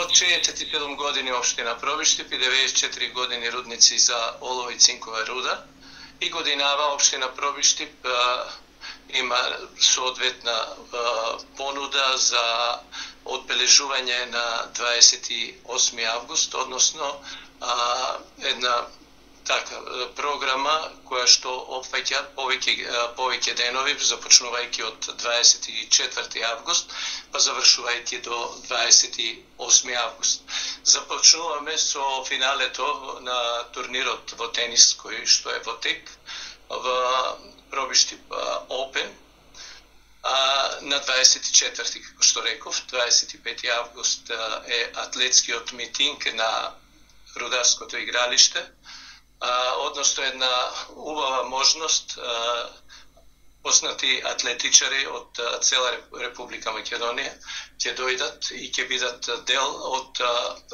Од 67 години општина Пробиштип и 94 години рудници за олово и цинкова руда. И годинава општина Пробиштип има соодветна понуда за одбележување на 28 август, односно една програма која што опфаќа повеќе денови, започнувајќи од 24 август, па завршувајќи до 28 август. Започнуваме со финалето на турнирот во тенис, кој што е во тек, во Пробиштип Опен, на 24, како што реков, 25 август е атлетскиот митинг на Рударското игралиште, односно една убава можност познати атлетичари од цела Република Македонија ќе дојдат и ќе бидат дел од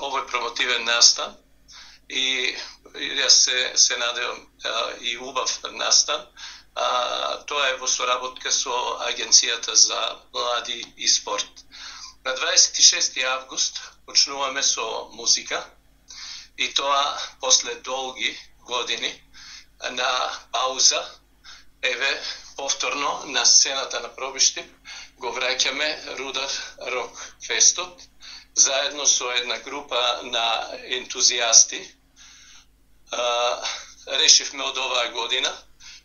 овој промотивен настан и јас се надевам и убав настан. Тоа е во соработка со Агенцијата за млади и спорт. На 26 август почнуваме со музика и тоа после долги години на пауза, еве повторно на сцената на Пробиштип го враќаме Рудар Рок Фестот заедно со една група на ентузијасти. Решивме од оваа година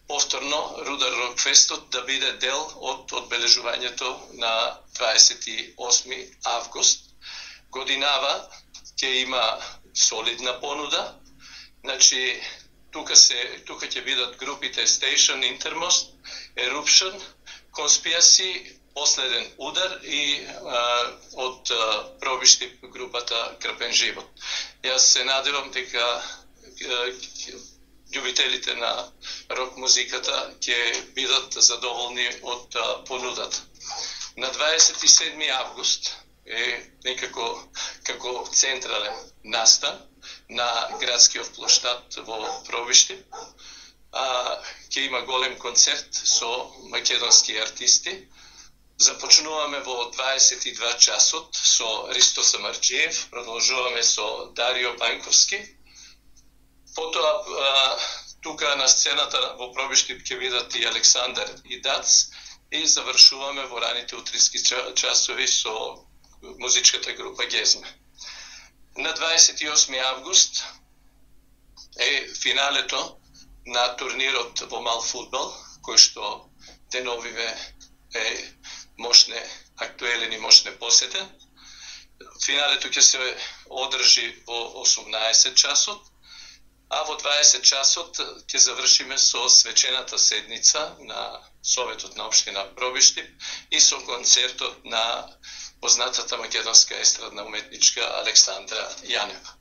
повторно Рудар Рок Фестот да биде дел од одбележувањето на 28 август. Годинава ќе има солидна понуда. Значи, тука ќе бидат групите Station, Intermost, Eruption, Conspiracy, Последен удар и од Пробиштип групата Крпен живот. Јас се надевам дека љубителите на рок музиката ќе бидат задоволни од понудата. На 27 август е некако како централен настан на градскиот плоштад во Пробиштип. Ќе има голем концерт со македонски артисти. Започнуваме во 22 часот со Ристо Самарджиев, продолжуваме со Дарио Панковски. Потоа тука на сцената во Пробиштип ќе видат и Александар и Дац и завршуваме во раните утрински часови со музичката група Гезме. На 28 август е финалето на турнирот во мал фудбал, кој што деновиве е актуелен и мощне посетен. Финалето ќе се одржи во 18 часот, а во 20 часот ќе завршиме со свечената седница на Советот на општина Пробиштип и со концертот на познатата македонска естрадна уметничка Александра Јанева.